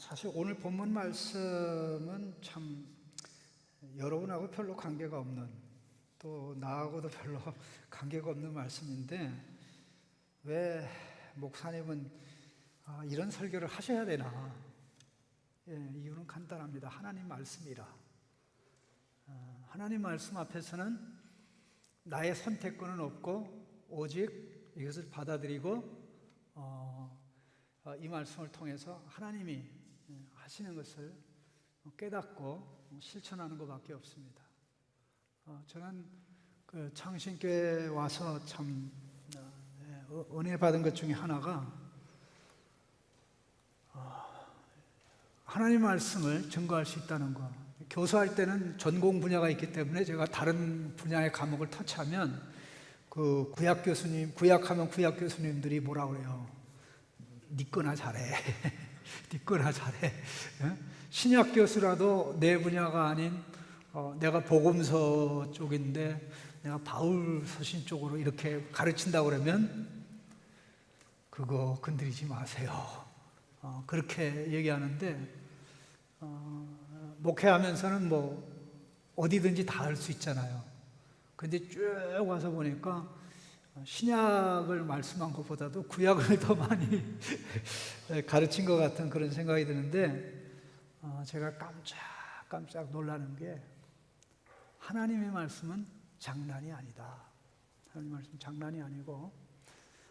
사실 오늘 본문 말씀은 참 여러분하고 별로 관계가 없는, 또 나하고도 별로 관계가 없는 말씀인데 왜 목사님은 이런 설교를 하셔야 되나? 이유는 간단합니다. 하나님 말씀이라. 하나님 말씀 앞에서는 나의 선택권은 없고 오직 이것을 받아들이고 이 말씀을 통해서 하나님이 하시는 것을 깨닫고 실천하는 것밖에 없습니다. 저는 그 창신교회에 와서 참 은혜 받은 것 중에 하나가 하나님 말씀을 증거할 수 있다는 것. 교수할 때는 전공 분야가 있기 때문에 제가 다른 분야의 과목을 터치하면 그 구약하면 구약 교수님들이 뭐라 그래요? 니 거나 잘해. 니 거나 잘해. 신약 교수라도 내 분야가 아닌 내가 복음서 쪽인데 내가 바울 서신 쪽으로 이렇게 가르친다고 그러면 그거 건드리지 마세요. 그렇게 얘기하는데 목회하면서는 뭐 어디든지 다 할 수 있잖아요. 그런데 쭉 와서 보니까 신약을 말씀한 것보다도 구약을 더 많이 가르친 것 같은 그런 생각이 드는데 제가 깜짝 놀라는 게 하나님의 말씀은 장난이 아니다. 하나님의 말씀은 장난이 아니고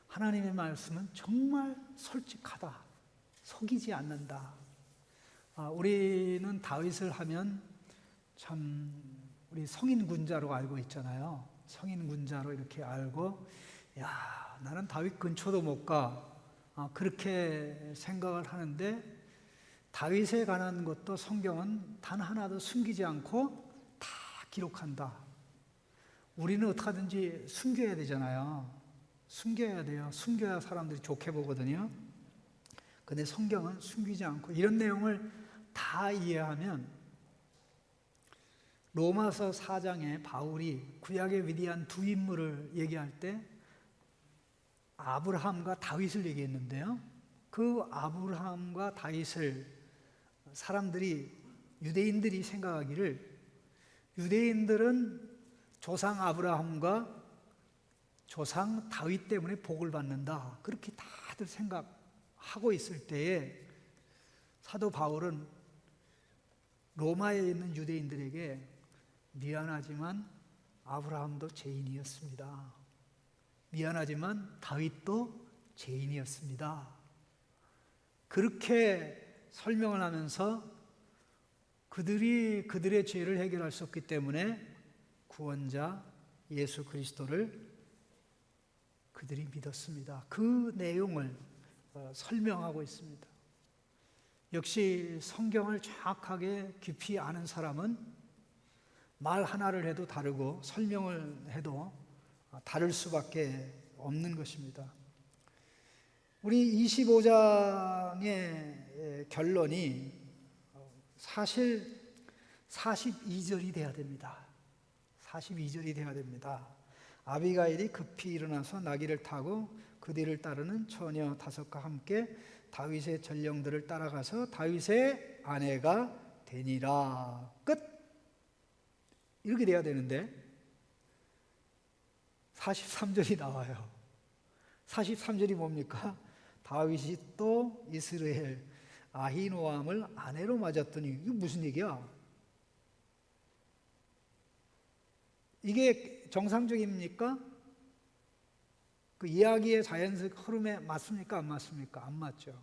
하나님의 말씀은 정말 솔직하다. 속이지 않는다. 우리는 다윗을 하면 참 우리 성인군자로 알고 있잖아요. 성인군자로 이렇게 알고 나는 다윗 근처도 못 가. 그렇게 생각을 하는데 다윗에 관한 것도 성경은 단 하나도 숨기지 않고 다 기록한다. 우리는 어떻게 하든지 숨겨야 되잖아요. 숨겨야 돼요. 숨겨야 사람들이 좋게 보거든요. 근데 성경은 숨기지 않고 이런 내용을 다 이해하면 로마서 4장에 바울이 구약의 위대한 두 인물을 얘기할 때 아브라함과 다윗을 얘기했는데요. 그 아브라함과 다윗을 유대인들이 생각하기를 유대인들은 조상 아브라함과 조상 다윗 때문에 복을 받는다. 그렇게 다들 생각하고 있을 때에 사도 바울은 로마에 있는 유대인들에게 미안하지만 아브라함도 죄인이었습니다. 미안하지만 다윗도 죄인이었습니다. 그렇게 설명을 하면서 그들의 죄를 해결할 수 없기 때문에 구원자 예수 그리스도를 그들이 믿었습니다. 그 내용을 설명하고 있습니다. 역시 성경을 정확하게 깊이 아는 사람은 말 하나를 해도 다르고 설명을 해도 다를 수밖에 없는 것입니다. 우리 25장의 결론이 사실 42절이 돼야 됩니다. 42절이 돼야 됩니다. 아비가일이 급히 일어나서 나귀를 타고 그 뒤를 따르는 처녀 5과 함께 다윗의 전령들을 따라가서 다윗의 아내가 되니라. 끝. 이렇게 돼야 되는데 43절이 나와요. 43절이 뭡니까? 다윗이 또 이스라엘 아히노암을 아내로 맞았더니 이게 무슨 얘기야? 이게 정상적입니까? 그 이야기의 자연스러운 흐름에 맞습니까? 안 맞습니까? 안 맞죠.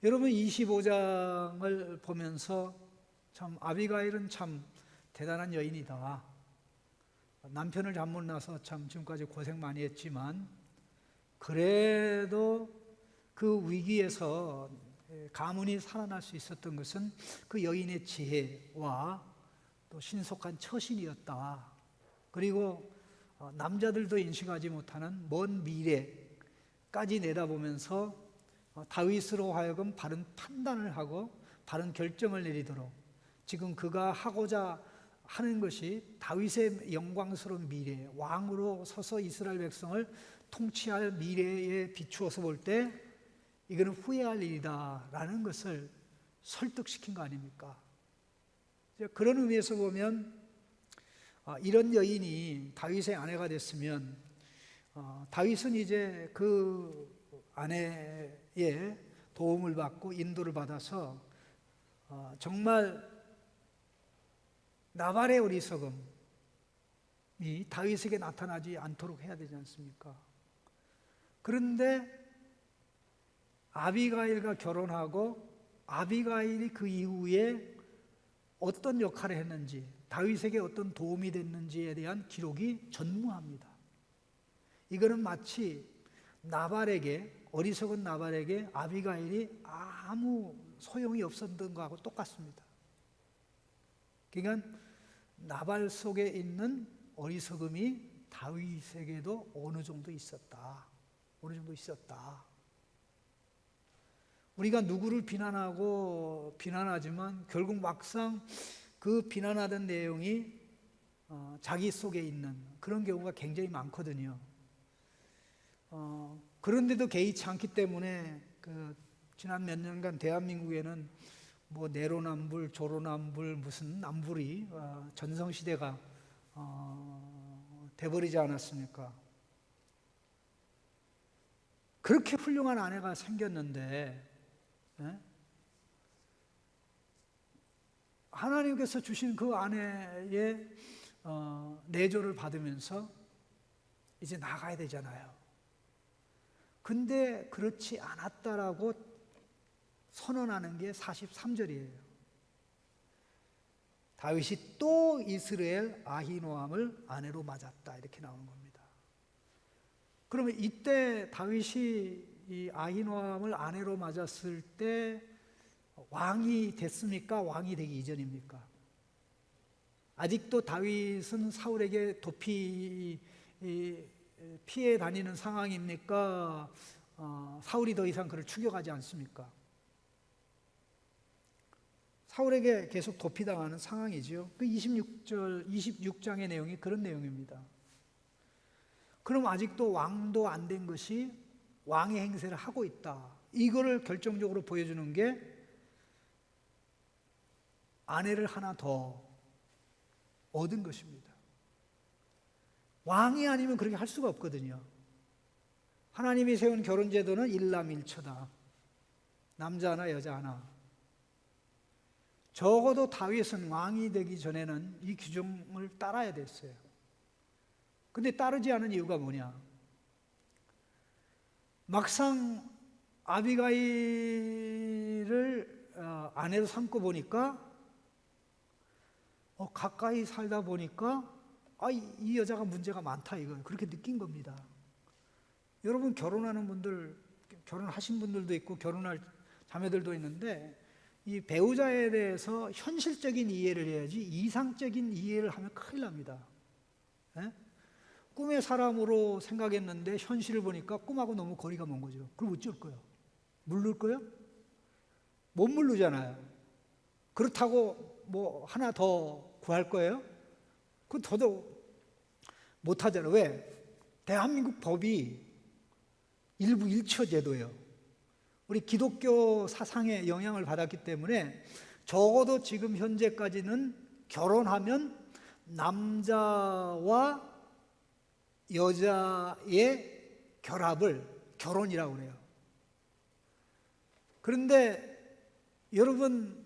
여러분 25장을 보면서 참 아비가일은 참 대단한 여인이다. 남편을 잘못 낳아서 참 지금까지 고생 많이 했지만 그래도 그 위기에서 가문이 살아날 수 있었던 것은 그 여인의 지혜와 또 신속한 처신이었다. 그리고 남자들도 인식하지 못하는 먼 미래까지 내다보면서 다윗으로 하여금 바른 판단을 하고 바른 결정을 내리도록 지금 그가 하고자 하는 것이 다윗의 영광스러운 미래, 왕으로 서서 이스라엘 백성을 통치할 미래에 비추어서 볼 때 이거는 후회할 일이다라는 것을 설득시킨 거 아닙니까? 그런 의미에서 보면 이런 여인이 다윗의 아내가 됐으면 다윗은 이제 그 아내의 도움을 받고 인도를 받아서 정말 나발의 어리석음이 다윗에게 나타나지 않도록 해야 되지 않습니까? 그런데 아비가일과 결혼하고 아비가일이 그 이후에 어떤 역할을 했는지, 다윗에게 어떤 도움이 됐는지에 대한 기록이 전무합니다. 이거는 마치 나발에게, 어리석은 나발에게 아비가일이 아무 소용이 없었던 것하고 똑같습니다. 그러니까 나발 속에 있는 어리석음이 다윗에게도 어느 정도 있었다. 어느 정도 있었다. 우리가 누구를 비난하지만 결국 막상 그 비난하던 내용이 자기 속에 있는 그런 경우가 굉장히 많거든요. 그런데도 개의치 않기 때문에 지난 몇 년간 대한민국에는 뭐 내로남불, 조로남불, 무슨 남불이 전성시대가 돼버리지 않았습니까? 그렇게 훌륭한 아내가 생겼는데 하나님께서 주신 그 아내의 내조를 받으면서 이제 나가야 되잖아요. 근데 그렇지 않았다라고 선언하는 게 43절이에요. 다윗이 또 이스라엘 아히노암을 아내로 맞았다 이렇게 나오는 겁니다. 그러면 이때 다윗이 이 아히노암을 아내로 맞았을 때 왕이 됐습니까? 왕이 되기 이전입니까? 아직도 다윗은 사울에게 피해 다니는 상황입니까? 사울이 더 이상 그를 추격하지 않습니까? 사울에게 계속 도피당하는 상황이지요. 그 26장의 내용이 그런 내용입니다. 그럼 아직도 왕도 안 된 것이 왕의 행세를 하고 있다. 이거를 결정적으로 보여주는 게 아내를 하나 더 얻은 것입니다. 왕이 아니면 그렇게 할 수가 없거든요. 하나님이 세운 결혼제도는 일남일처다. 남자 하나 여자 하나. 적어도 다윗은 왕이 되기 전에는 이 규정을 따라야 됐어요. 근데 따르지 않은 이유가 뭐냐? 막상 아비가일을 아내로 삼고 보니까 가까이 살다 보니까 이 여자가 문제가 많다 이거 그렇게 느낀 겁니다. 여러분 결혼하는 분들, 결혼하신 분들도 있고 결혼할 자매들도 있는데 이 배우자에 대해서 현실적인 이해를 해야지 이상적인 이해를 하면 큰일 납니다. 에? 꿈의 사람으로 생각했는데 현실을 보니까 꿈하고 너무 거리가 먼 거죠. 그럼 어쩔 거예요? 물를 거예요? 못 물르잖아요. 그렇다고 뭐 하나 더 구할 거예요? 그건 더더욱 못하잖아요. 왜? 대한민국 법이 일부 일처 제도예요. 우리 기독교 사상의 영향을 받았기 때문에 적어도 지금 현재까지는 결혼하면 남자와 여자의 결합을 결혼이라고 그래요. 그런데 여러분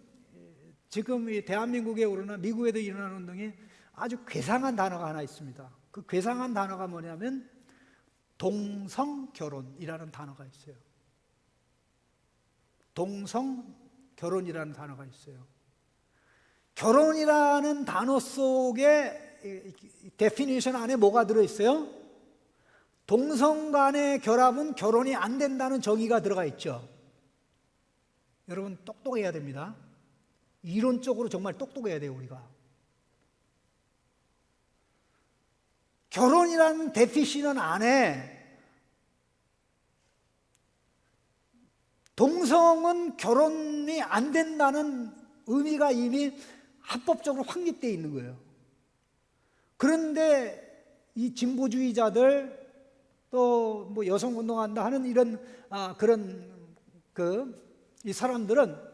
지금 이 대한민국에 오르나 미국에도 일어나는 운동이 아주 괴상한 단어가 하나 있습니다. 그 괴상한 단어가 뭐냐면 동성결혼이라는 단어가 있어요. 동성결혼이라는 단어가 있어요. 결혼이라는 단어 속에 데피니션 안에 뭐가 들어있어요? 동성 간의 결합은 결혼이 안 된다는 정의가 들어가 있죠. 여러분 똑똑해야 됩니다. 이론적으로 정말 똑똑해야 돼요. 우리가 결혼이라는 데피니션 안에 동성은 결혼이 안 된다는 의미가 이미 합법적으로 확립되어 있는 거예요. 그런데 이 진보주의자들 또 뭐 여성운동한다 하는 이런 그런 이 사람들은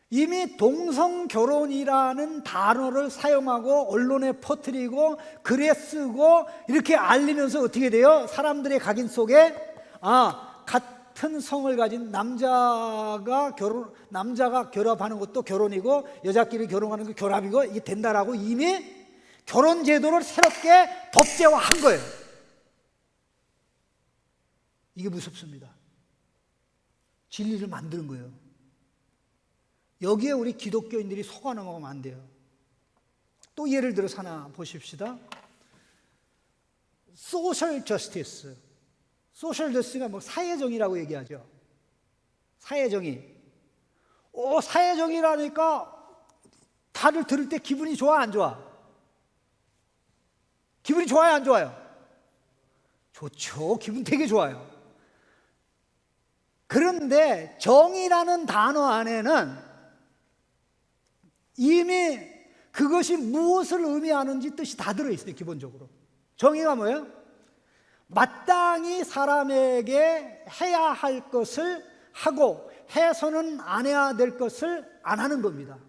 이미 동성결혼이라는 단어를 사용하고 언론에 퍼뜨리고 글에 쓰고 이렇게 알리면서 어떻게 돼요? 사람들의 각인 속에 같은 성을 가진 남자가 결합하는 것도 결혼이고 여자끼리 결혼하는 게 결합이고 이게 된다라고 이미 결혼 제도를 새롭게 법제화한 거예요. 이게 무섭습니다. 진리를 만드는 거예요. 여기에 우리 기독교인들이 속아 넘어가면 안 돼요. 또 예를 들어서 하나 보십시다. 소셜 저스티스. 소셜 저스티스가 뭐 사회정의라고 얘기하죠. 사회정의. 사회정의라니까 다들 들을 때 기분이 좋아, 안 좋아? 기분이 좋아요, 안 좋아요? 좋죠. 기분 되게 좋아요. 그런데 정의라는 단어 안에는 이미 그것이 무엇을 의미하는지 뜻이 다 들어있어요. 기본적으로 정의가 뭐예요? 마땅히 사람에게 해야 할 것을 하고 해서는 안 해야 될 것을 안 하는 겁니다.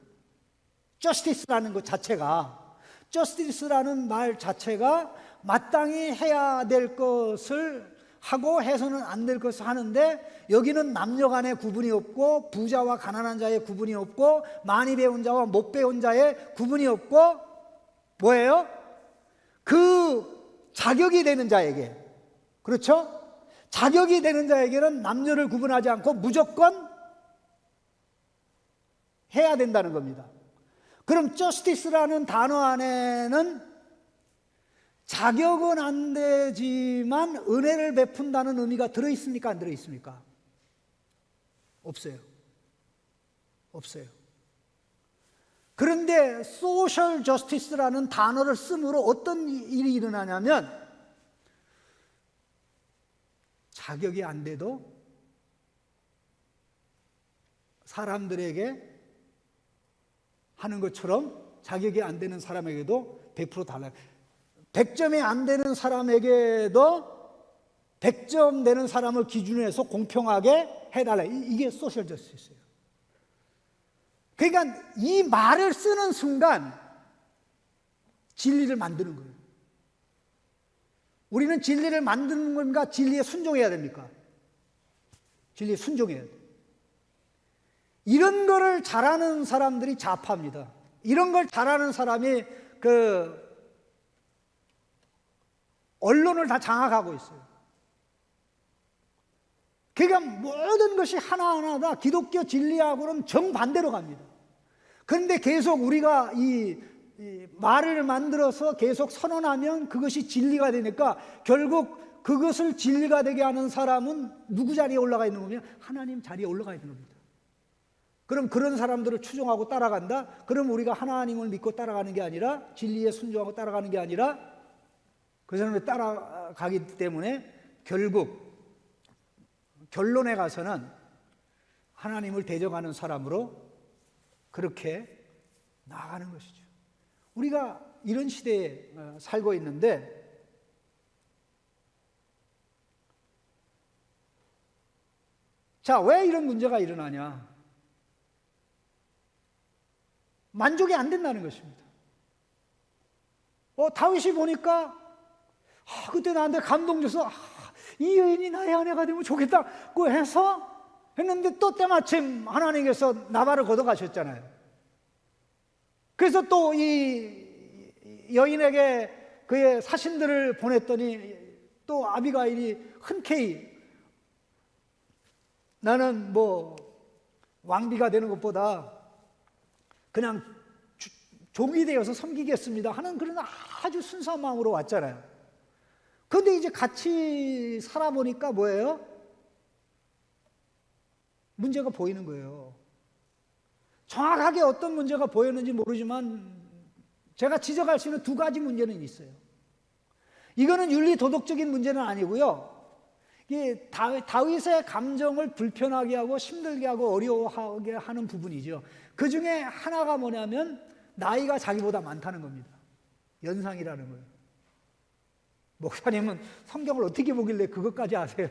저스티스라는 것 자체가, 저스티스라는 말 자체가 마땅히 해야 될 것을 하고 해서는 안 될 것을 하는데, 여기는 남녀 간의 구분이 없고 부자와 가난한 자의 구분이 없고 많이 배운 자와 못 배운 자의 구분이 없고 뭐예요? 그 자격이 되는 자에게, 그렇죠? 자격이 되는 자에게는 남녀를 구분하지 않고 무조건 해야 된다는 겁니다. 그럼 저스티스라는 단어 안에는 자격은 안 되지만 은혜를 베푼다는 의미가 들어있습니까? 안 들어있습니까? 없어요. 없어요. 그런데 소셜 저스티스라는 단어를 쓰므로 어떤 일이 일어나냐면, 자격이 안 돼도 사람들에게 하는 것처럼 자격이 안 되는 사람에게도 100% 달라요. 100점이 안 되는 사람에게도 100점 되는 사람을 기준으로 해서 공평하게 해달라. 이게 소셜 저스티스예요. 그러니까 이 말을 쓰는 순간 진리를 만드는 거예요. 우리는 진리를 만드는 건가, 진리에 순종해야 됩니까? 진리에 순종해야 돼요. 이런 거를 잘하는 사람들이 좌파입니다. 이런 걸 잘하는 사람이 언론을 다 장악하고 있어요. 그러니까 모든 것이 하나하나 다 기독교 진리하고는 정반대로 갑니다. 그런데 계속 우리가 이 말을 만들어서 계속 선언하면 그것이 진리가 되니까 결국 그것을 진리가 되게 하는 사람은 누구 자리에 올라가 있는 거냐? 하나님 자리에 올라가 있는 겁니다. 그럼 그런 사람들을 추종하고 따라간다? 그럼 우리가 하나님을 믿고 따라가는 게 아니라, 진리에 순종하고 따라가는 게 아니라 그 사람을 따라가기 때문에 결국 결론에 가서는 하나님을 대적하는 사람으로 그렇게 나아가는 것이죠. 우리가 이런 시대에 살고 있는데, 자, 왜 이런 문제가 일어나냐? 만족이 안 된다는 것입니다. 다윗이 보니까 그때 나한테 감동 줘서 이 여인이 나의 아내가 되면 좋겠다고 해서 했는데, 또 때마침 하나님께서 나발을 걷어가셨잖아요. 그래서 또 이 여인에게 그의 사신들을 보냈더니 또 아비가일이 흔쾌히 나는 뭐 왕비가 되는 것보다 그냥 종이 되어서 섬기겠습니다 하는 그런 아주 순수한 마음으로 왔잖아요. 그런데 이제 같이 살아보니까 뭐예요? 문제가 보이는 거예요. 정확하게 어떤 문제가 보였는지 모르지만 제가 지적할 수 있는 두 가지 문제는 있어요. 이거는 윤리 도덕적인 문제는 아니고요. 이게 다윗의 감정을 불편하게 하고 힘들게 하고 어려워하게 하는 부분이죠. 그 중에 하나가 뭐냐면 나이가 자기보다 많다는 겁니다. 연상이라는 거예요. 목사님은 성경을 어떻게 보길래 그것까지 아세요?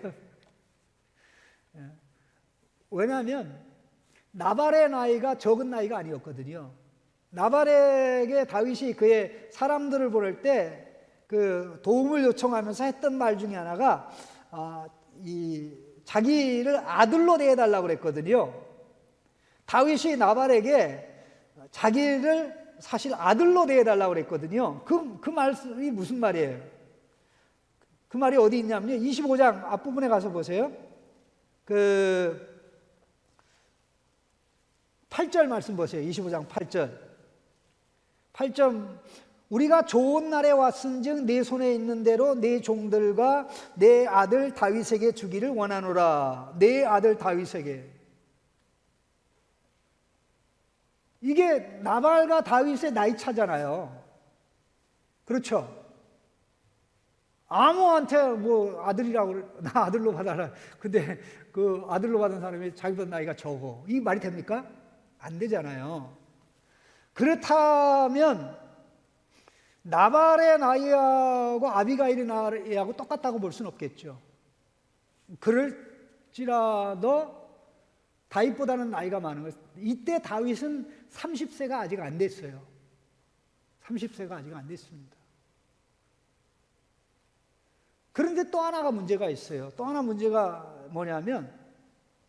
왜냐하면 나발의 나이가 적은 나이가 아니었거든요. 나발에게 다윗이 그의 사람들을 보낼 때 그 도움을 요청하면서 했던 말 중에 하나가 이 자기를 아들로 대해달라고 그랬거든요. 다윗이 나발에게 자기를 사실 아들로 대해달라고 그랬거든요. 그 말씀이 무슨 말이에요? 그 말이 어디 있냐면요, 25장 앞부분에 가서 보세요. 그 8절 말씀 보세요. 25장 8절. 8절. 우리가 좋은 날에 왔은즉 내 손에 있는 대로 내 종들과 내 아들 다윗에게 주기를 원하노라. 내 아들 다윗에게. 이게 나발과 다윗의 나이 차잖아요. 그렇죠? 아무한테 뭐 아들이라고 나 아들로 받아라. 근데 그 아들로 받은 사람이 자기보다 나이가 적어. 이 말이 됩니까? 안 되잖아요. 그렇다면 나발의 나이하고 아비가일의 나이하고 똑같다고 볼 수는 없겠죠. 그럴지라도 다윗보다는 나이가 많은 거예요. 이때 다윗은 30세가 아직 안 됐어요. 30세가 아직 안 됐습니다. 그런데 또 하나가 문제가 있어요. 또 하나 문제가 뭐냐면,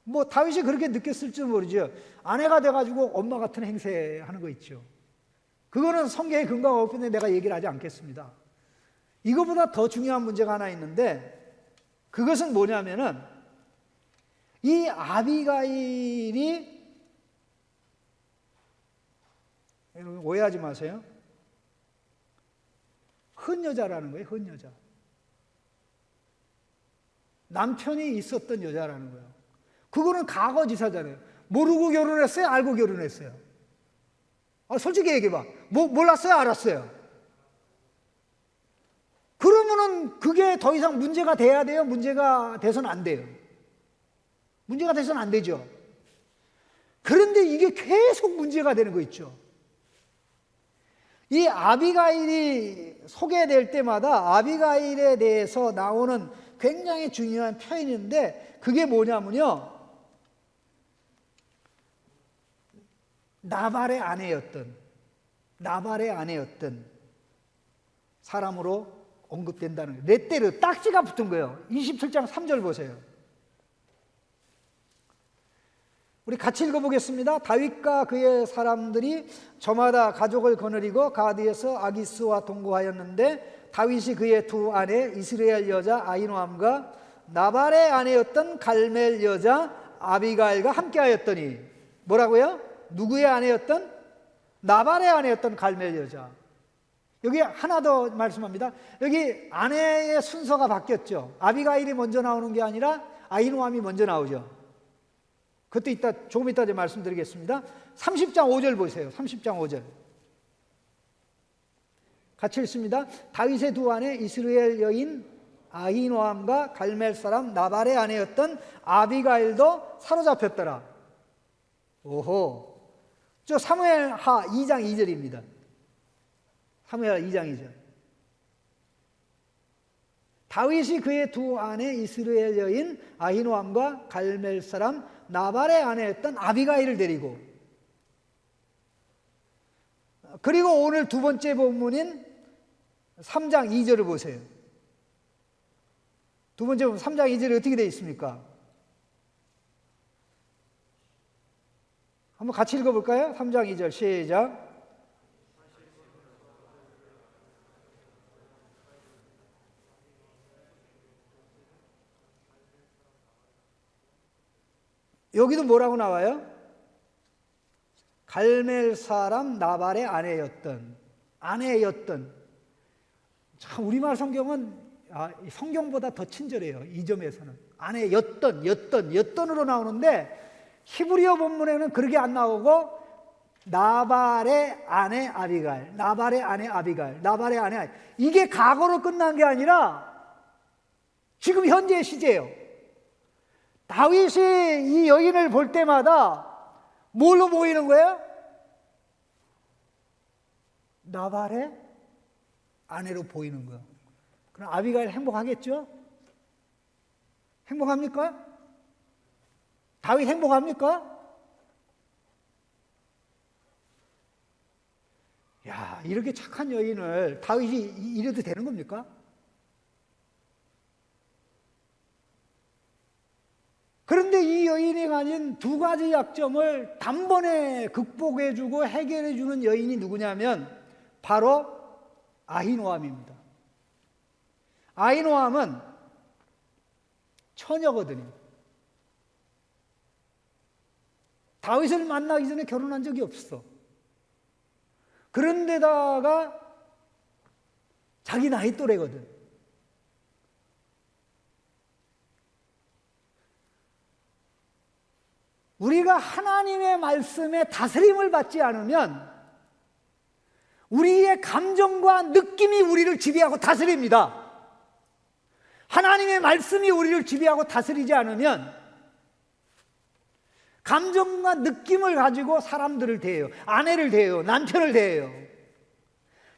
뭐 다윗이 그렇게 느꼈을지 모르죠. 아내가 돼가지고 엄마 같은 행세하는 거 있죠. 그거는 성경에 근거가 없는데 내가 얘기를 하지 않겠습니다. 이거보다 더 중요한 문제가 하나 있는데, 그것은 뭐냐면은 이 아비가일이, 여러분 오해하지 마세요. 헌여자라는 거예요. 헌여자. 남편이 있었던 여자라는 거예요. 그거는 과거지사잖아요. 모르고 결혼했어요? 알고 결혼했어요? 솔직히 얘기해봐. 몰랐어요? 알았어요? 그러면은 그게 더 이상 문제가 돼야 돼요? 문제가 돼서는 안 돼요? 문제가 돼서는 안 되죠. 그런데 이게 계속 문제가 되는 거 있죠. 이 아비가일이 소개될 때마다 아비가일에 대해서 나오는 굉장히 중요한 표현인데, 그게 뭐냐면요, 나발의 아내였던 사람으로 언급된다는 거예요. 레떼르, 딱지가 붙은 거예요. 27장 3절 보세요. 우리 같이 읽어보겠습니다. 다윗과 그의 사람들이 저마다 가족을 거느리고 가드에서 아기스와 동거하였는데, 다윗이 그의 두 아내 이스라엘 여자 아히노암과 나발의 아내였던 갈멜 여자 아비가일과 함께하였더니, 뭐라고요? 누구의 아내였던? 나발의 아내였던 갈멜 여자. 여기 하나 더 말씀합니다. 여기 아내의 순서가 바뀌었죠. 아비가일이 먼저 나오는 게 아니라 아히노암이 먼저 나오죠. 그것도 조금 이따 말씀드리겠습니다. 30장 5절 보세요. 30장 5절. 같이 읽습니다. 다윗의 두 아내 이스라엘 여인 아히노암과 갈멜 사람 나발의 아내였던 아비가일도 사로잡혔더라. 오호. 저 사무엘하 2장 2절입니다. 사무엘하 2장 2절. 다윗이 그의 두 아내 이스라엘 여인 아히노암과 갈멜 사람 나발의 아내였던 아비가일을 데리고, 그리고 오늘 두 번째 본문인 3장 2절을 보세요. 두 번째 본문 3장 2절이 어떻게 되어 있습니까? 한번 같이 읽어볼까요? 3장 2절 시작. 여기도 뭐라고 나와요? 갈멜 사람 나발의 아내였던. 참 우리말 성경은 성경보다 더 친절해요. 이 점에서는 였던으로 나오는데, 히브리어 본문에는 그렇게 안 나오고 나발의 아내 아비가일, 이게 과거로 끝난 게 아니라 지금 현재의 시제예요. 다윗이 이 여인을 볼 때마다 뭘로 보이는 거예요? 나발의 아내로 보이는 거예요. 그럼 아비가일 행복하겠죠? 행복합니까? 다윗 행복합니까? 야, 이렇게 착한 여인을 다윗이 이래도 되는 겁니까? 그런데 이 여인이 가진 두 가지 약점을 단번에 극복해주고 해결해주는 여인이 누구냐면 바로 아히노암입니다. 아히노암은 처녀거든요. 다윗을 만나기 전에 결혼한 적이 없어. 그런데다가 자기 나이 또래거든. 우리가 하나님의 말씀에 다스림을 받지 않으면 우리의 감정과 느낌이 우리를 지배하고 다스립니다. 하나님의 말씀이 우리를 지배하고 다스리지 않으면 감정과 느낌을 가지고 사람들을 대해요. 아내를 대해요. 남편을 대해요.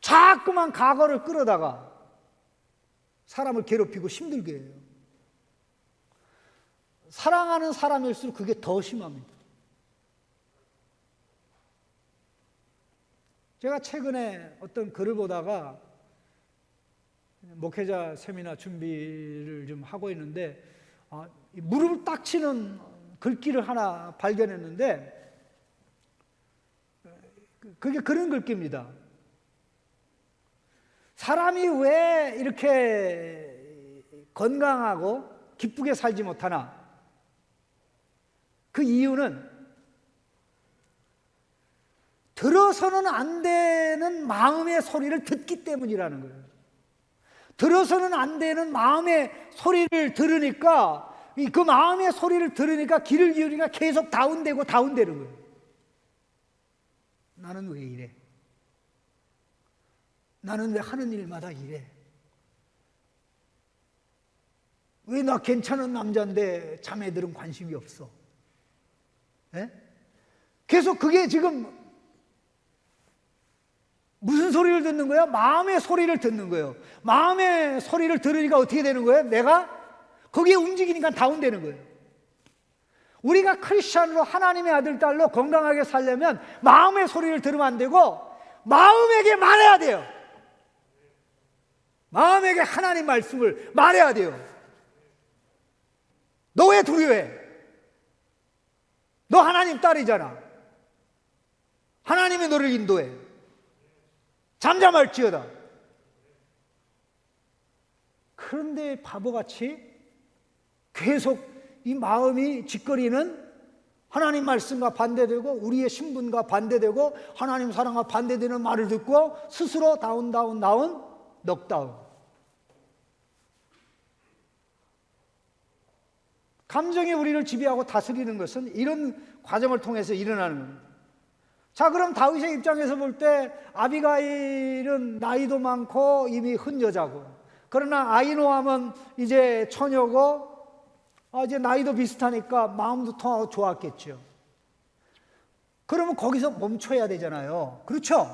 자꾸만 과거를 끌어다가 사람을 괴롭히고 힘들게 해요. 사랑하는 사람일수록 그게 더 심합니다. 제가 최근에 어떤 글을 보다가 목회자 세미나 준비를 좀 하고 있는데 무릎을 딱 치는 글귀를 하나 발견했는데 그게 그런 글귀입니다. 사람이 왜 이렇게 건강하고 기쁘게 살지 못하나? 그 이유는 들어서는 안 되는 마음의 소리를 듣기 때문이라는 거예요. 들어서는 안 되는 마음의 소리를 들으니까 그 마음의 소리를 들으니까 귀를 기울이니까 계속 다운되고 다운되는 거예요. 나는 왜 이래? 나는 왜 하는 일마다 이래? 왜 나 괜찮은 남자인데 자매들은 관심이 없어? 예? 계속 그게 지금 무슨 소리를 듣는 거야? 마음의 소리를 듣는 거예요. 마음의 소리를 들으니까 어떻게 되는 거예요? 내가 거기에 움직이니까 다운되는 거예요. 우리가 크리스찬으로 하나님의 아들, 딸로 건강하게 살려면 마음의 소리를 들으면 안 되고 마음에게 말해야 돼요. 마음에게 하나님 말씀을 말해야 돼요. 너 왜 두려워해? 너 하나님 딸이잖아. 하나님이 너를 인도해. 잠잠할지어다. 그런데 바보같이 계속 이 마음이 짓거리는 하나님 말씀과 반대되고 우리의 신분과 반대되고 하나님 사랑과 반대되는 말을 듣고 스스로 다운 넉다운. 감정이 우리를 지배하고 다스리는 것은 이런 과정을 통해서 일어나는 겁니다. 자, 그럼 다윗의 입장에서 볼 때 아비가일은 나이도 많고 이미 흔 여자고, 그러나 아히노암은 이제 처녀고 이제 나이도 비슷하니까 마음도 통하고 좋았겠죠. 그러면 거기서 멈춰야 되잖아요. 그렇죠?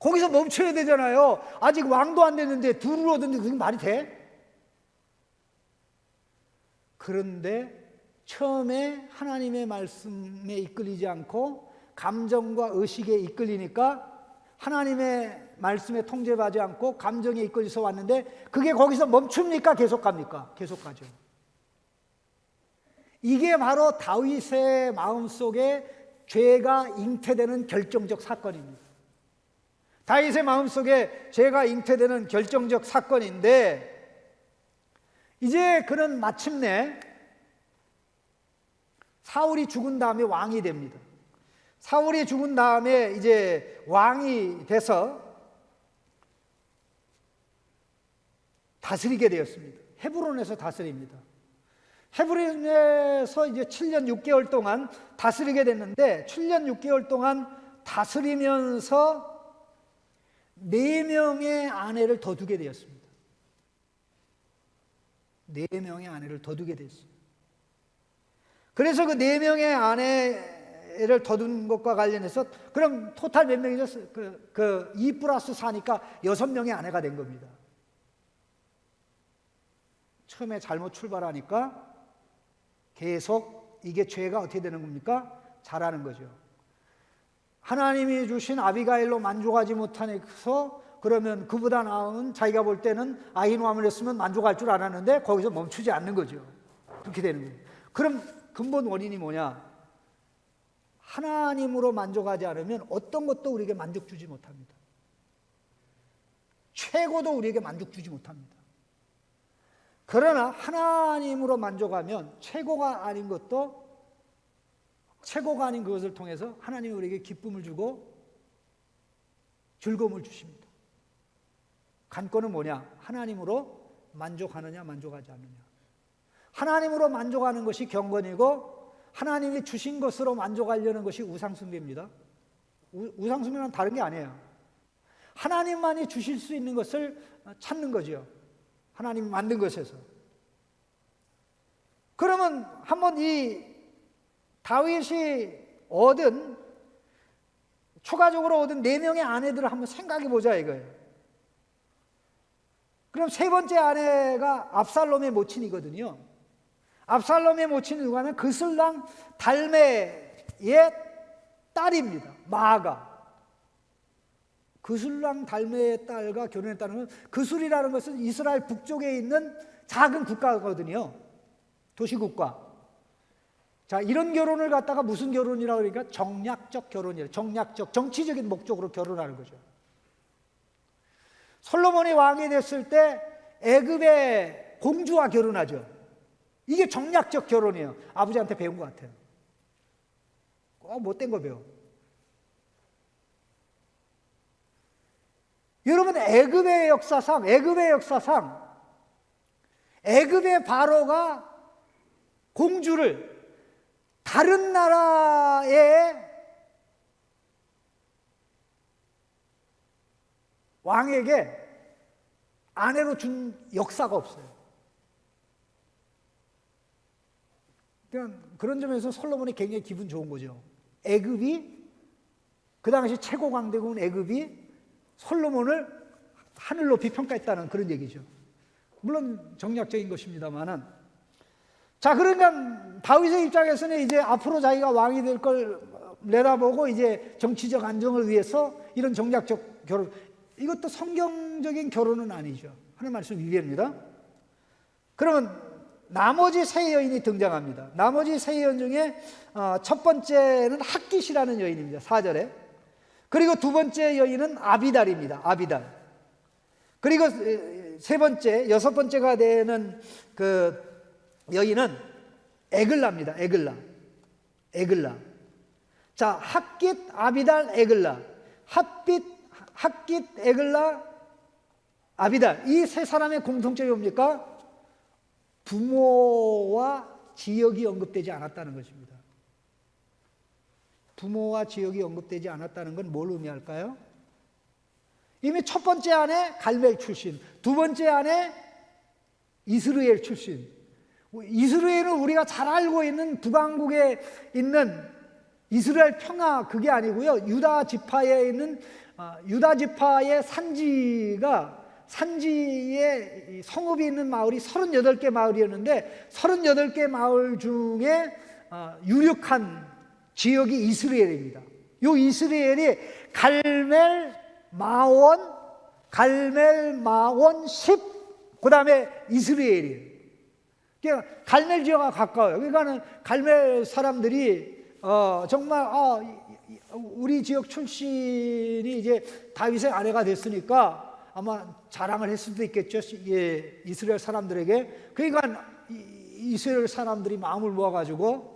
거기서 멈춰야 되잖아요. 아직 왕도 안 됐는데 둘을 얻었는데 그게 말이 돼? 그런데 처음에 하나님의 말씀에 이끌리지 않고 감정과 의식에 이끌리니까 하나님의 말씀에 통제받지 않고 감정에 이끌려서 왔는데 그게 거기서 멈춥니까? 계속 갑니까? 계속 가죠. 이게 바로 다윗의 마음속에 죄가 잉태되는 결정적 사건입니다. 다윗의 마음속에 죄가 잉태되는 결정적 사건인데 이제 그는 마침내 사울이 죽은 다음에 왕이 됩니다. 사울이 죽은 다음에 이제 왕이 돼서 다스리게 되었습니다. 헤브론에서 다스립니다. 헤브론에서 이제 7년 6개월 동안 다스리게 됐는데 7년 6개월 동안 다스리면서 4명의 아내를 더 두게 되었습니다. 4명의 아내를 더 두게 됐습니다. 그래서 그 4명의 아내를 더 둔 것과 관련해서 그럼 토탈 몇 명이죠? 2 플러스 4니까 6명의 아내가 된 겁니다. 처음에 잘못 출발하니까 계속 이게 죄가 어떻게 되는 겁니까? 자라는 거죠. 하나님이 주신 아비가일로 만족하지 못하면서 그러면 그보다 나은 자기가 볼 때는 아히노아을 했으면 만족할 줄 알았는데 거기서 멈추지 않는 거죠. 그렇게 되는 거예요. 그럼 근본 원인이 뭐냐? 하나님으로 만족하지 않으면 어떤 것도 우리에게 만족 주지 못합니다. 최고도 우리에게 만족 주지 못합니다. 그러나 하나님으로 만족하면 최고가 아닌 것도 최고가 아닌 그것을 통해서 하나님이 우리에게 기쁨을 주고 즐거움을 주십니다. 관건은 뭐냐? 하나님으로 만족하느냐 만족하지 않느냐. 하나님으로 만족하는 것이 경건이고 하나님이 주신 것으로 만족하려는 것이 우상숭배입니다. 우상숭배는 다른 게 아니에요. 하나님만이 주실 수 있는 것을 찾는 거죠. 하나님이 만든 것에서. 그러면 한번 이 다윗이 추가적으로 얻은 4명의 아내들을 한번 생각해 보자 이거예요. 그럼 세 번째 아내가 압살롬의 모친이거든요. 압살롬의 모친이 누구냐면 그슬랑 달메의 딸입니다. 마아가. 그슬랑 달메의 딸과 결혼했다는 건, 그술이라는 것은 이스라엘 북쪽에 있는 작은 국가거든요. 도시국가. 자, 이런 결혼을 갖다가 무슨 결혼이라고 그러니까 정략적 결혼이에요. 정략적, 정치적인 목적으로 결혼하는 거죠. 솔로몬이 왕이 됐을 때 애굽의 공주와 결혼하죠. 이게 정략적 결혼이에요. 아버지한테 배운 것 같아요. 꼭 못된 거 배워. 여러분, 애굽의 역사상 애굽의 바로가 공주를 다른 나라의 왕에게 아내로 준 역사가 없어요. 그런 점에서 솔로몬이 굉장히 기분 좋은 거죠. 애굽이, 그 당시 최고 강대국은 애굽이 솔로몬을 하늘 높이 평가했다는 그런 얘기죠. 물론 정략적인 것입니다만은. 자, 그러니까 다윗의 입장에서는 이제 앞으로 자기가 왕이 될 걸 내다보고 이제 정치적 안정을 위해서 이런 정략적 결혼, 이것도 성경적인 결혼은 아니죠. 하나님 말씀 위배입니다. 그러면 나머지 세 여인이 등장합니다. 나머지 세 여인 중에 첫 번째는 핫깃이라는 여인입니다. 4절에. 그리고 두 번째 여인은 아비달입니다. 아비달. 그리고 세 번째, 여섯 번째가 되는 그 여인은 에글라입니다. 에글라. 자, 핫깃, 아비달, 에글라. 핫깃, 에글라, 아비달. 이 세 사람의 공통점이 뭡니까? 부모와 지역이 언급되지 않았다는 것입니다. 부모와 지역이 언급되지 않았다는 건 뭘 의미할까요? 이미 첫 번째 아내 갈멜 출신, 두 번째 아내 이스라엘 출신. 이스라엘은 우리가 잘 알고 있는 북왕국에 있는 이스라엘 평화, 그게 아니고요. 유다 지파에 있는 유다 지파의 산지에 성읍이 있는 마을이 38개 마을이었는데 38개 마을 중에 유력한 지역이 이스라엘입니다. 이 이스라엘이 갈멜, 마원, 10, 그 다음에 이스라엘이에요. 그러니까 갈멜 지역과 가까워요. 그러니까는 갈멜 사람들이 정말 우리 지역 출신이 이제 다윗의 아내가 됐으니까 아마 자랑을 했을 수도 있겠죠. 예, 이스라엘 사람들에게. 그러니까 이스라엘 사람들이 마음을 모아가지고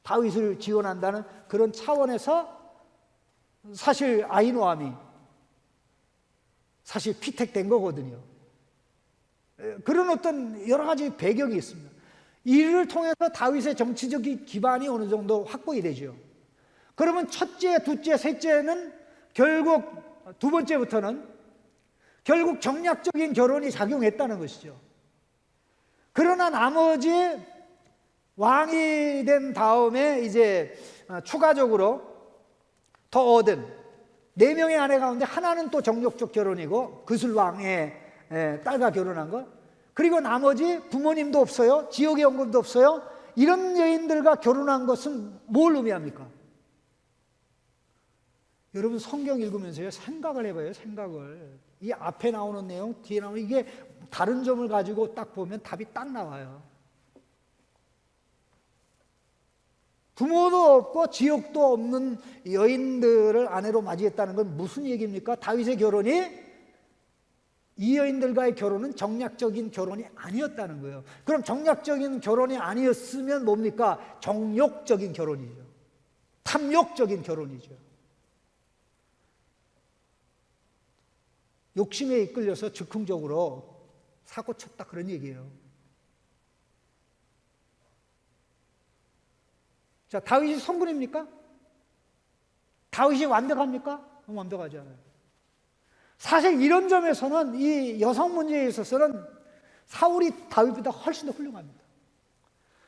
다윗을 지원한다는 그런 차원에서 사실 아히노아미 사실 피택된 거거든요. 그런 어떤 여러 가지 배경이 있습니다. 이를 통해서 다윗의 정치적인 기반이 어느 정도 확보가 되죠. 그러면 첫째, 둘째, 셋째는 결국 두 번째부터는 결국 정략적인 결혼이 작용했다는 것이죠. 그러나 나머지 왕이 된 다음에 이제 추가적으로 더 얻은 4명의 아내 가운데 하나는 또 정략적 결혼이고 그술 왕의 딸과 결혼한 것. 그리고 나머지 부모님도 없어요. 지역의 언급도 없어요. 이런 여인들과 결혼한 것은 뭘 의미합니까? 여러분 성경 읽으면서요, 생각을 해봐요. 생각을. 이 앞에 나오는 내용, 뒤에 나오는 이게 다른 점을 가지고 딱 보면 답이 딱 나와요. 부모도 없고 지옥도 없는 여인들을 아내로 맞이했다는 건 무슨 얘기입니까? 다윗의 결혼이, 이 여인들과의 결혼은 정략적인 결혼이 아니었다는 거예요. 그럼 정략적인 결혼이 아니었으면 뭡니까? 정욕적인 결혼이죠. 탐욕적인 결혼이죠. 욕심에 이끌려서 즉흥적으로 사고 쳤다, 그런 얘기예요. 자, 다윗이 성군입니까? 다윗이 완벽합니까? 완벽하지 않아요. 사실 이런 점에서는, 이 여성 문제에 있어서는 사울이 다윗보다 훨씬 더 훌륭합니다.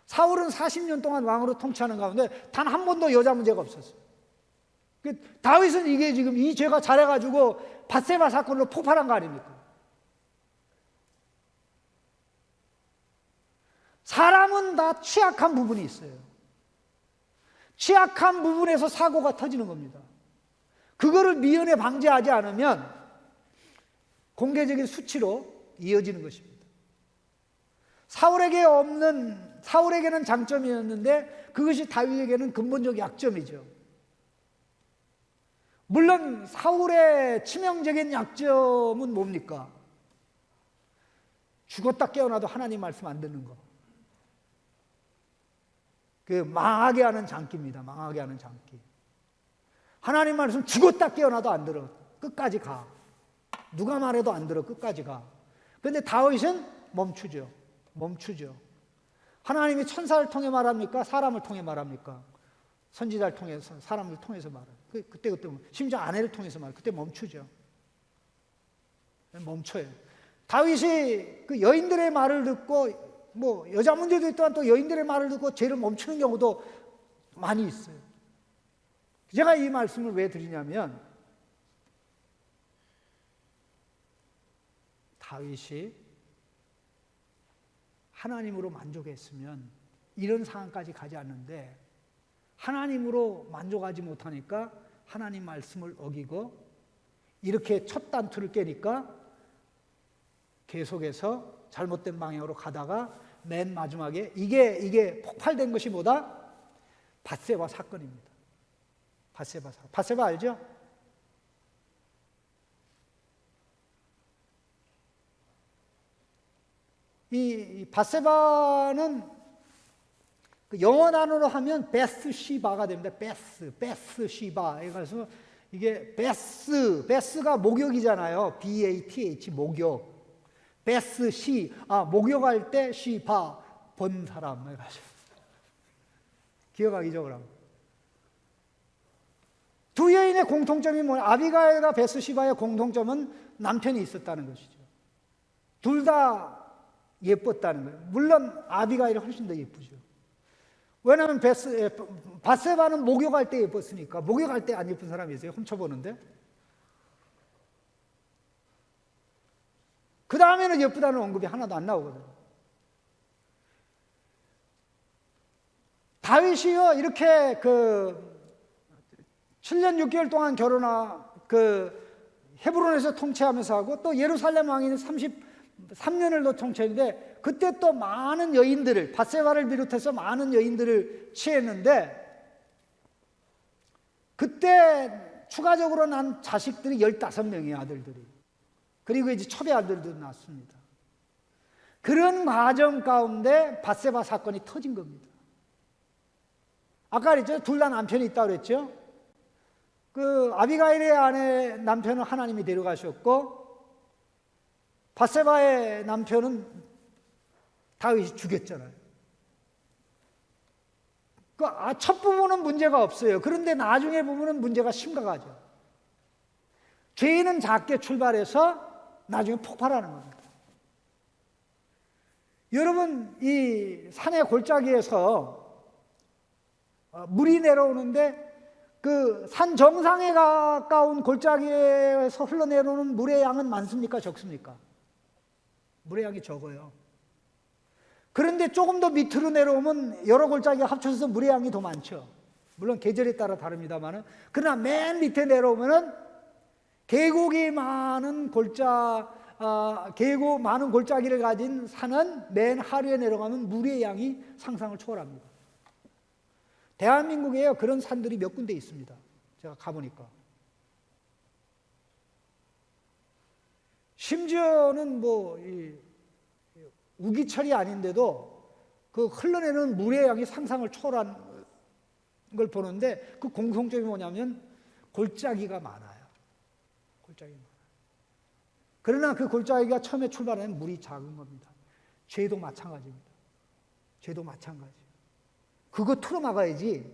사울은 40년 동안 왕으로 통치하는 가운데 단 한 번도 여자 문제가 없었어요. 다윗은 이게 지금 이 죄가 잘해가지고 밧세바 사건으로 폭발한 거 아닙니까? 사람은 다 취약한 부분이 있어요. 취약한 부분에서 사고가 터지는 겁니다. 그거를 미연에 방지하지 않으면 공개적인 수치로 이어지는 것입니다. 사울에게는 장점이었는데 그것이 다윗에게는 근본적 약점이죠. 물론 사울의 치명적인 약점은 뭡니까? 죽었다 깨어나도 하나님 말씀 안 듣는 거. 그 망하게 하는 장기입니다. 망하게 하는 장기. 하나님 말씀 죽었다 깨어나도 안 들어. 끝까지 가. 누가 말해도 안 들어. 끝까지 가. 그런데 다윗은 멈추죠. 하나님이 천사를 통해 말합니까? 사람을 통해 말합니까? 선지자를 통해서, 사람을 통해서 말해요. 그때 심지어 아내를 통해서 말해요. 그때 멈춰요. 다윗이 그 여인들의 말을 듣고, 뭐 여자 문제도 있지만 또 여인들의 말을 듣고 죄를 멈추는 경우도 많이 있어요. 제가 이 말씀을 왜 드리냐면, 다윗이 하나님으로 만족했으면 이런 상황까지 가지 않는데, 하나님으로 만족하지 못하니까 하나님 말씀을 어기고 이렇게 첫 단추를 깨니까 계속해서 잘못된 방향으로 가다가 맨 마지막에 이게 폭발된 것이 뭐다? 밧세바 사건입니다. 밧세바 알죠? 이 밧세바는 그 영어 단어로 하면 베스시바가 됩니다. 베스시바. 그래서 이게 베스가 목욕이잖아요. BATH 목욕. 목욕할 때 시바 본 사람. 기억하기죠, 그럼. 두 여인의 공통점이 뭐냐? 아비가일과 베스시바의 공통점은 남편이 있었다는 것이죠. 둘 다 예뻤다는 거예요. 물론 아비가일이 훨씬 더 예쁘죠. 왜냐하면 밧세바는 목욕할 때 예뻤으니까. 목욕할 때 안 예쁜 사람이 있어요? 훔쳐보는데. 그 다음에는 예쁘다는 언급이 하나도 안 나오거든요. 다윗이요, 이렇게 7년 6개월 동안 헤브론에서 통치하면서 하고, 또 예루살렘 왕위는 33년을 더 통치했는데, 그때 또 많은 여인들을, 밧세바를 비롯해서 많은 여인들을 취했는데, 그때 추가적으로 난 자식들이 15명의 아들들이, 그리고 이제 첩의 아들도 낳았습니다. 그런 과정 가운데 밧세바 사건이 터진 겁니다. 아까 그랬죠? 둘 다 남편이 있다고 그랬죠? 그 아비가일의 아내 남편은 하나님이 데려가셨고, 밧세바의 남편은 다윗이 죽였잖아요. 첫 부분은 문제가 없어요. 그런데 나중에 부분은 문제가 심각하죠. 죄인은 작게 출발해서 나중에 폭발하는 겁니다. 여러분, 이 산의 골짜기에서 물이 내려오는데 그 산 정상에 가까운 골짜기에서 흘러내려오는 물의 양은 많습니까? 적습니까? 물의 양이 적어요. 그런데 조금 더 밑으로 내려오면 여러 골짜기가 합쳐져서 물의 양이 더 많죠. 물론 계절에 따라 다릅니다만은. 그러나 맨 밑에 내려오면은 계곡이 많은 많은 골짜기를 가진 산은 맨 하류에 내려가면 물의 양이 상상을 초월합니다. 대한민국에 그런 산들이 몇 군데 있습니다. 제가 가보니까. 심지어는 우기철이 아닌데도 그 흘러내는 물의 양이 상상을 초월한 걸 보는데 그 공통점이 뭐냐면 골짜기가 많아요. 골짜기가 많아요. 그러나 그 골짜기가 처음에 출발하는 물이 작은 겁니다. 죄도 마찬가지입니다. 죄도 마찬가지. 그거 틀어막아야지.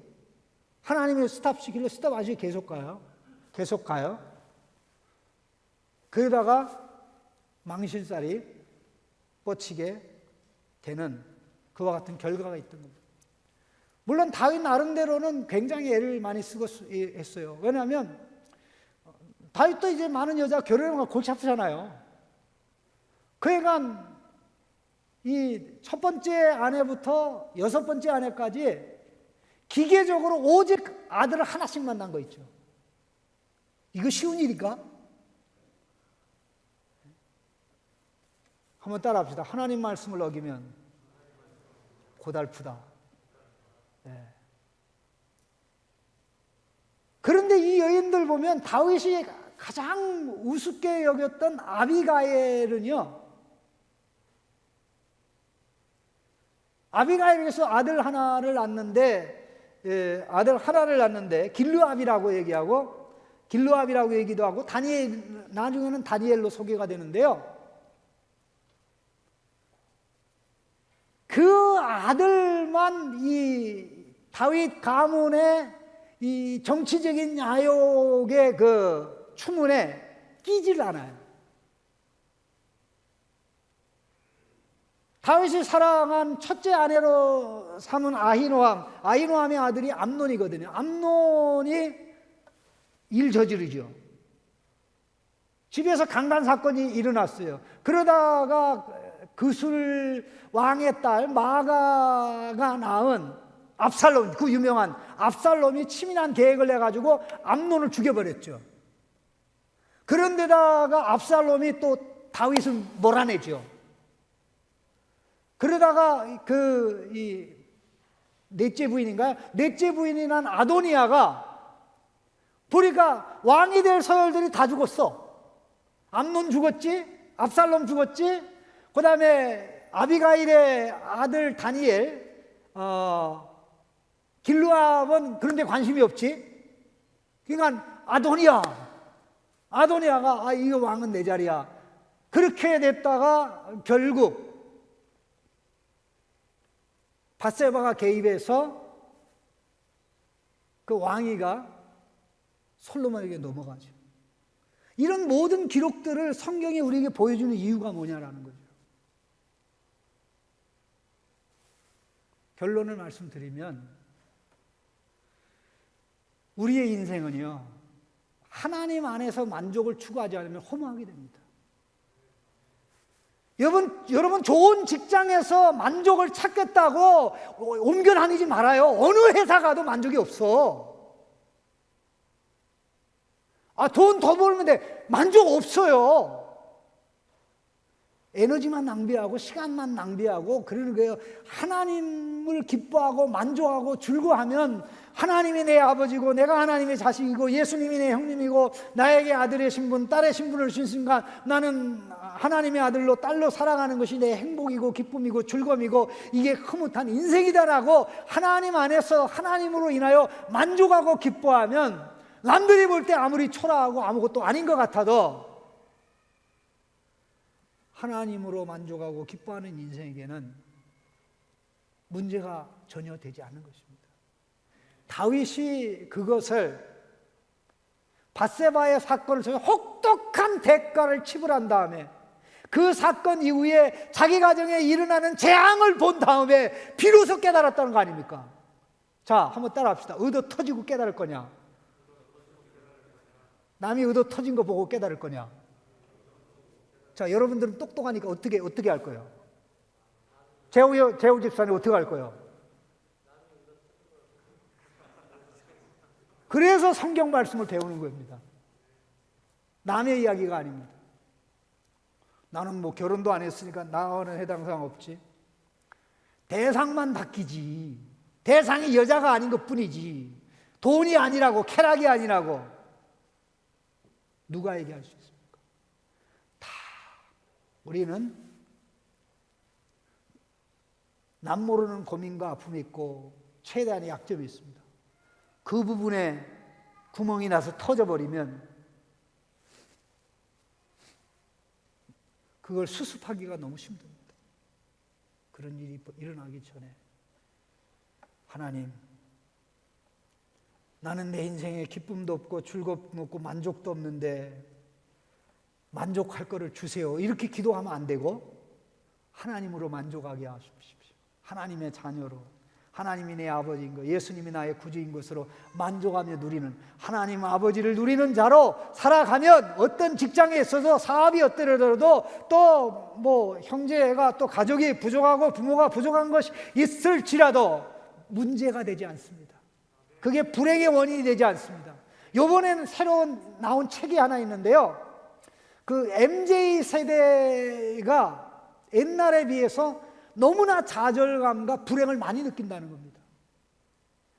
하나님이 스탑시키려 스탑하시고 계속 가요. 계속 가요. 그러다가 망신살이 뻗치게 되는 그와 같은 결과가 있던 겁니다. 물론 다윗 나름대로는 굉장히 애를 많이 쓰고 했어요. 왜냐하면 다윗도 이제 많은 여자 결혼하고 골치 아프잖아요. 그러니까 이 첫 번째 아내부터 여섯 번째 아내까지 기계적으로 오직 아들을 하나씩 만난 거 있죠. 이거 쉬운 일일까? 한번 따라합시다. 하나님 말씀을 어기면 고달프다. 네. 그런데 이 여인들 보면 다윗이 가장 우습게 여겼던 아비가일은요, 아비가일에서 아들 하나를 낳는데 길르압이라고 얘기하고 길르압이라고 얘기도 하고 나중에는 다니엘로 소개가 되는데요. 그 아들만 이 다윗 가문의 이 정치적인 야욕의 그 추문에 끼질 않아요. 다윗이 사랑한 첫째 아내로 삼은 아히노함의 아들이 암논이거든요. 암논이 일 저지르죠. 집에서 강간 사건이 일어났어요. 그러다가 그술 왕의 딸 마가가 낳은 압살롬, 그 유명한 압살롬이 치밀한 계획을 내가지고 암논을 죽여버렸죠. 그런데다가 압살롬이 또 다윗을 몰아내죠. 그러다가 이 넷째 부인인가요? 넷째 부인이란 아도니아가 보니까 왕이 될 서열들이 다 죽었어. 암논 죽었지, 압살롬 죽었지, 그 다음에 아비가일의 아들 다니엘, 길르압은 그런데 관심이 없지. 그러니까 아도니아가 이거 왕은 내 자리야. 그렇게 됐다가 결국 밧세바가 개입해서 그 왕위가 솔로몬에게 넘어가죠. 이런 모든 기록들을 성경이 우리에게 보여주는 이유가 뭐냐라는 거죠. 결론을 말씀드리면 우리의 인생은요, 하나님 안에서 만족을 추구하지 않으면 허무하게 됩니다. 여러분 좋은 직장에서 만족을 찾겠다고 옮겨 다니지 말아요. 어느 회사 가도 만족이 없어. 돈 더 벌면 돼. 만족 없어요. 에너지만 낭비하고 시간만 낭비하고 그러는 거예요. 하나님을 기뻐하고 만족하고 즐거워하면 하나님이 내 아버지고 내가 하나님의 자식이고 예수님이 내 형님이고 나에게 아들의 신분, 딸의 신분을 주신 순간 나는 하나님의 아들로 딸로 살아가는 것이 내 행복이고 기쁨이고 즐거움이고 이게 흐뭇한 인생이다라고 하나님 안에서 하나님으로 인하여 만족하고 기뻐하면 남들이 볼 때 아무리 초라하고 아무것도 아닌 것 같아도 하나님으로 만족하고 기뻐하는 인생에게는 문제가 전혀 되지 않는 것입니다. 다윗이 그것을 밧세바의 사건을 통해 혹독한 대가를 치불한 다음에 그 사건 이후에 자기 가정에 일어나는 재앙을 본 다음에 비로소 깨달았다는 거 아닙니까? 자, 한번 따라합시다. 의도 터지고 깨달을 거냐? 남이 의도 터진 거 보고 깨달을 거냐? 자, 여러분들은 똑똑하니까 어떻게 할 거예요? 재호 집사님 어떻게 할 거예요? 그래서 성경 말씀을 배우는 겁니다. 남의 이야기가 아닙니다. 나는 뭐 결혼도 안 했으니까 나와는 해당 사항 없지. 대상만 바뀌지. 대상이 여자가 아닌 것뿐이지. 돈이 아니라고, 쾌락이 아니라고. 누가 얘기할 수 있습니까? 다 우리는 남 모르는 고민과 아픔이 있고 최대한의 약점이 있습니다. 그 부분에 구멍이 나서 터져버리면 그걸 수습하기가 너무 힘듭니다. 그런 일이 일어나기 전에 하나님, 나는 내 인생에 기쁨도 없고 즐겁도 없고 만족도 없는데 만족할 거를 주세요. 이렇게 기도하면 안 되고 하나님으로 만족하게 하십시오. 하나님의 자녀로, 하나님이 내 아버지인 것, 예수님이 나의 구주인 것으로 만족하며 누리는, 하나님 아버지를 누리는 자로 살아가면 어떤 직장에 있어서 사업이 어떠더라도 또 뭐 형제가 또 가족이 부족하고 부모가 부족한 것이 있을지라도 문제가 되지 않습니다. 그게 불행의 원인이 되지 않습니다. 이번에는 새로운 나온 책이 하나 있는데요. 그 MZ 세대가 옛날에 비해서 너무나 좌절감과 불행을 많이 느낀다는 겁니다.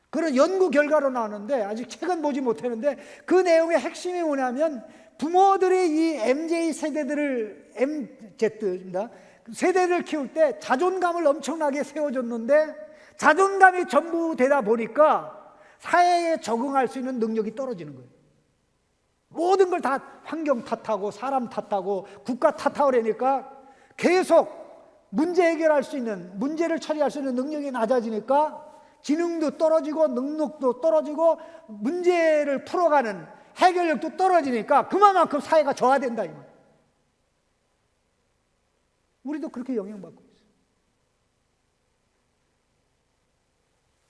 그런 연구 결과로 나왔는데 아직 책은 보지 못했는데 그 내용의 핵심이 뭐냐면 부모들이 이 MZ 세대들을 MZ입니다. 세대를 키울 때 자존감을 엄청나게 세워줬는데 자존감이 전부 되다 보니까 사회에 적응할 수 있는 능력이 떨어지는 거예요. 모든 걸 다 환경 탓하고 사람 탓하고 국가 탓하고 그러니까 계속 문제 해결할 수 있는, 문제를 처리할 수 있는 능력이 낮아지니까 지능도 떨어지고 능력도 떨어지고 문제를 풀어가는 해결력도 떨어지니까 그만큼 사회가 저하된다 이 말이에요. 우리도 그렇게 영향받고 있어요.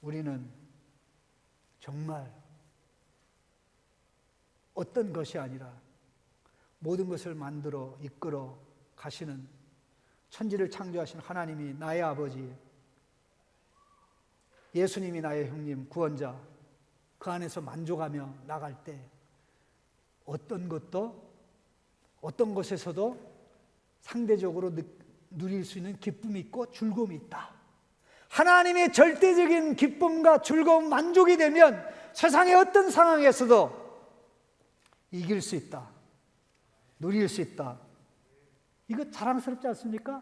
우리는 정말 어떤 것이 아니라 모든 것을 만들어 이끌어 가시는 천지를 창조하신 하나님이 나의 아버지, 예수님이 나의 형님, 구원자, 그 안에서 만족하며 나갈 때 어떤 것에서도 상대적으로 누릴 수 있는 기쁨이 있고 즐거움이 있다. 하나님의 절대적인 기쁨과 즐거움, 만족이 되면 세상의 어떤 상황에서도 이길 수 있다. 누릴 수 있다. 이거 자랑스럽지 않습니까?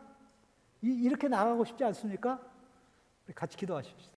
이렇게 나가고 싶지 않습니까? 우리 같이 기도하십시다.